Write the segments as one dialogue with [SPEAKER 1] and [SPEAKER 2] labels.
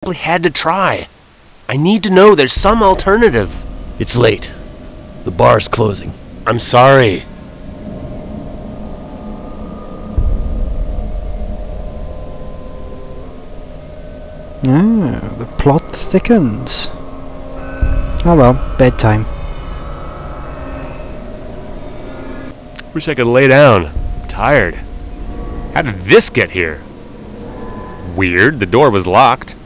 [SPEAKER 1] simply had to try. I need to know there's some alternative.
[SPEAKER 2] It's late. The bar's closing.
[SPEAKER 1] I'm sorry.
[SPEAKER 3] The plot thickens. Oh well, bedtime.
[SPEAKER 1] Wish I could lay down. I'm tired. How did this get here? Weird, the door was locked.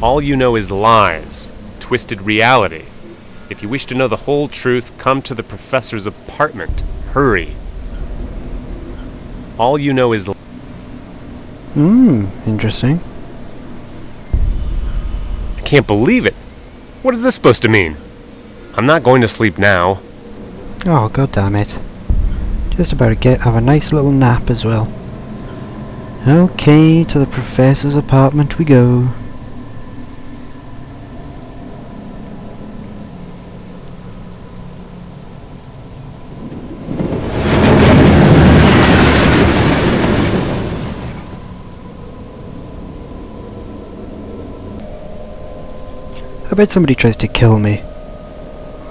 [SPEAKER 1] All you know is lies, twisted reality. If you wish to know the whole truth, come to the professor's apartment. Hurry. All you know is...
[SPEAKER 3] Interesting.
[SPEAKER 1] I can't believe it. What is this supposed to mean? I'm not going to sleep now.
[SPEAKER 3] Oh, god damn it. Just about to have a nice little nap as well. Okay, to the professor's apartment we go. I bet somebody tries to kill me.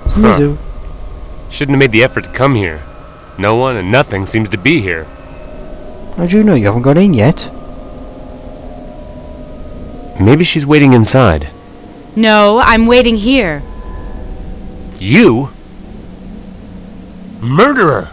[SPEAKER 1] Huh. Shouldn't have made the effort to come here. No one and nothing seems to be here.
[SPEAKER 3] How'd you know you haven't got in yet?
[SPEAKER 1] Maybe she's waiting inside.
[SPEAKER 4] No, I'm waiting here.
[SPEAKER 1] You? Murderer!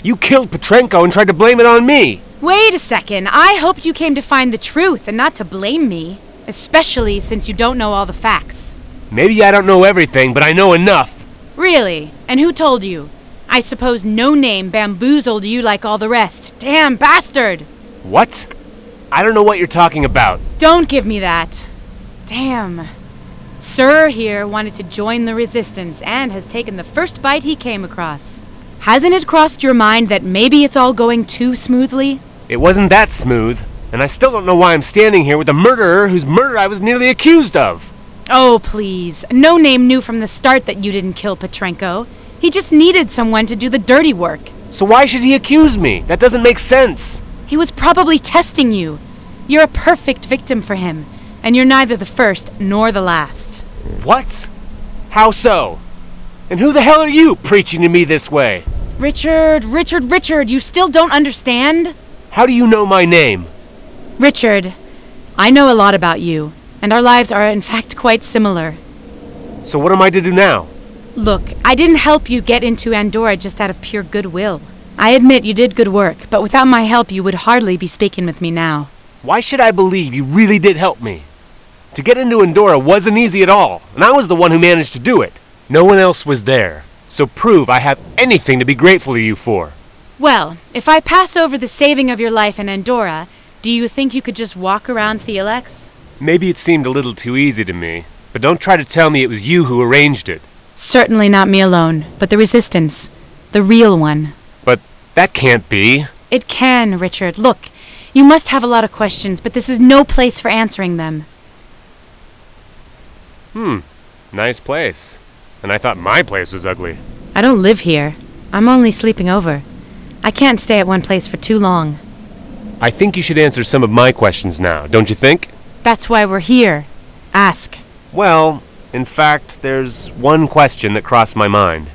[SPEAKER 1] You killed Petrenko and tried to blame it on me!
[SPEAKER 4] Wait a second. I hoped you came to find the truth and not to blame me. Especially since you don't know all the facts.
[SPEAKER 1] Maybe I don't know everything, but I know enough.
[SPEAKER 4] Really? And who told you? I suppose No Name bamboozled you like all the rest. Damn bastard!
[SPEAKER 1] What? I don't know what you're talking about.
[SPEAKER 4] Don't give me that. Damn. Sir here wanted to join the resistance and has taken the first bite he came across. Hasn't it crossed your mind that maybe it's all going too smoothly?
[SPEAKER 1] It wasn't that smooth, and I still don't know why I'm standing here with a murderer whose murder I was nearly accused of.
[SPEAKER 4] Oh, please. No Name knew from the start that you didn't kill Petrenko. He just needed someone to do the dirty work.
[SPEAKER 1] So why should he accuse me? That doesn't make sense.
[SPEAKER 4] He was probably testing you. You're a perfect victim for him, and you're neither the first nor the last.
[SPEAKER 1] What? How so? And who the hell are you preaching to me this way?
[SPEAKER 4] Richard, you still don't understand?
[SPEAKER 1] How do you know my name?
[SPEAKER 4] Richard, I know a lot about you, and our lives are in fact quite similar.
[SPEAKER 1] So what am I to do now?
[SPEAKER 4] Look, I didn't help you get into Andorra just out of pure goodwill. I admit you did good work, but without my help you would hardly be speaking with me now.
[SPEAKER 1] Why should I believe you really did help me? To get into Andorra wasn't easy at all, and I was the one who managed to do it. No one else was there, so prove I have anything to be grateful to you for.
[SPEAKER 4] Well, if I pass over the saving of your life in Andorra, do you think you could just walk around Thickens?
[SPEAKER 1] Maybe it seemed a little too easy to me, but don't try to tell me it was you who arranged it.
[SPEAKER 4] Certainly not me alone, but the resistance. The real one.
[SPEAKER 1] But that can't be.
[SPEAKER 4] It can, Richard. Look, you must have a lot of questions, but this is no place for answering them.
[SPEAKER 1] Nice place. And I thought my place was ugly.
[SPEAKER 4] I don't live here. I'm only sleeping over. I can't stay at one place for too long.
[SPEAKER 1] I think you should answer some of my questions now, don't you think?
[SPEAKER 4] That's why we're here. Ask.
[SPEAKER 1] Well, in fact, there's one question that crossed my mind.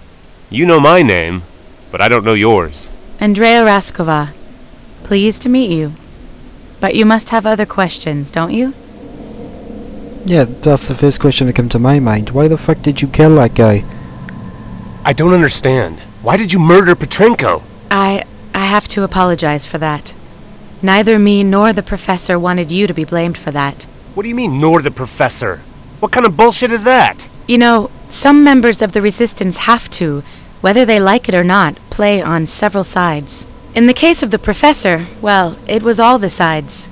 [SPEAKER 1] You know my name, but I don't know yours.
[SPEAKER 4] Andrea Raskova. Pleased to meet you. But you must have other questions, don't you?
[SPEAKER 3] Yeah, that's the first question that came to my mind. Why the fuck did you kill that guy?
[SPEAKER 1] I don't understand. Why did you murder Petrenko?
[SPEAKER 4] I have to apologize for that. Neither me nor the professor wanted you to be blamed for that.
[SPEAKER 1] What do you mean, nor the professor? What kind of bullshit is that?
[SPEAKER 4] You know, some members of the resistance have to, whether they like it or not, play on several sides. In the case of the professor, well, it was all the sides.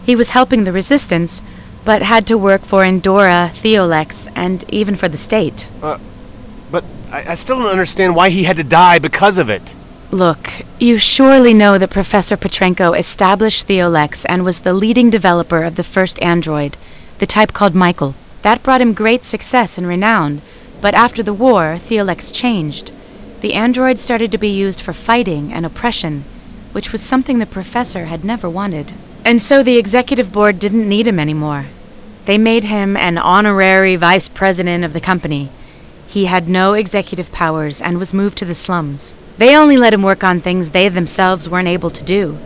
[SPEAKER 4] He was helping the resistance, but had to work for Andorra, Thickens, and even for the state.
[SPEAKER 1] But I still don't understand why he had to die because of it.
[SPEAKER 4] Look, you surely know that Professor Petrenko established Thickens and was the leading developer of the first android, the type called Michael. That brought him great success and renown, but after the war, Thickens changed. The android started to be used for fighting and oppression, which was something the professor had never wanted. And so the executive board didn't need him anymore. They made him an honorary vice president of the company. He had no executive powers and was moved to the slums. They only let him work on things they themselves weren't able to do,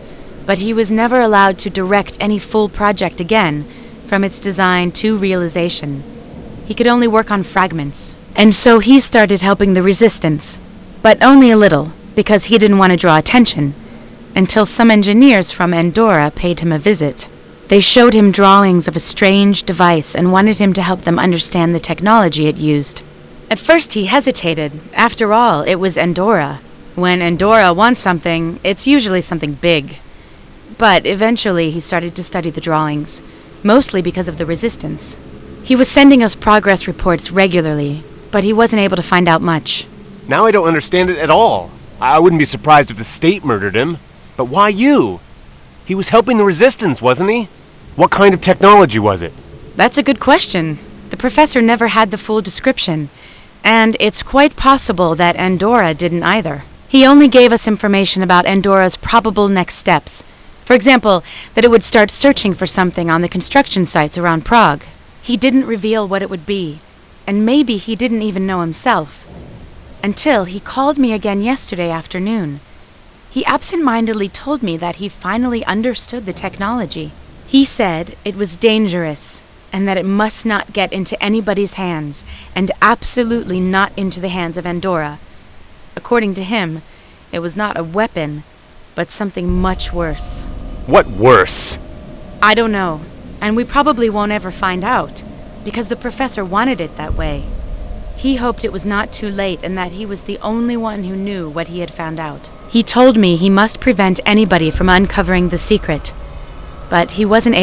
[SPEAKER 4] but he was never allowed to direct any full project again, from its design to realization. He could only work on fragments. And so he started helping the resistance, but only a little, because he didn't want to draw attention, until some engineers from Andorra paid him a visit. They showed him drawings of a strange device and wanted him to help them understand the technology it used. At first he hesitated. After all, it was Andorra. When Andorra wants something, it's usually something big. But eventually he started to study the drawings, mostly because of the resistance. He was sending us progress reports regularly, but he wasn't able to find out much.
[SPEAKER 1] Now I don't understand it at all. I wouldn't be surprised if the state murdered him. But why you? He was helping the resistance, wasn't he? What kind of technology was it?
[SPEAKER 4] That's a good question. The professor never had the full description, and it's quite possible that Andorra didn't either. He only gave us information about Andorra's probable next steps. For example, that it would start searching for something on the construction sites around Prague. He didn't reveal what it would be, and maybe he didn't even know himself. Until he called me again yesterday afternoon. He absent-mindedly told me that he finally understood the technology. He said it was dangerous, and that it must not get into anybody's hands, and absolutely not into the hands of Andorra. According to him, it was not a weapon, but something much worse.
[SPEAKER 1] What worse?
[SPEAKER 4] I don't know, and we probably won't ever find out, because the professor wanted it that way. He hoped it was not too late and that he was the only one who knew what he had found out. He told me he must prevent anybody from uncovering the secret, but he wasn't able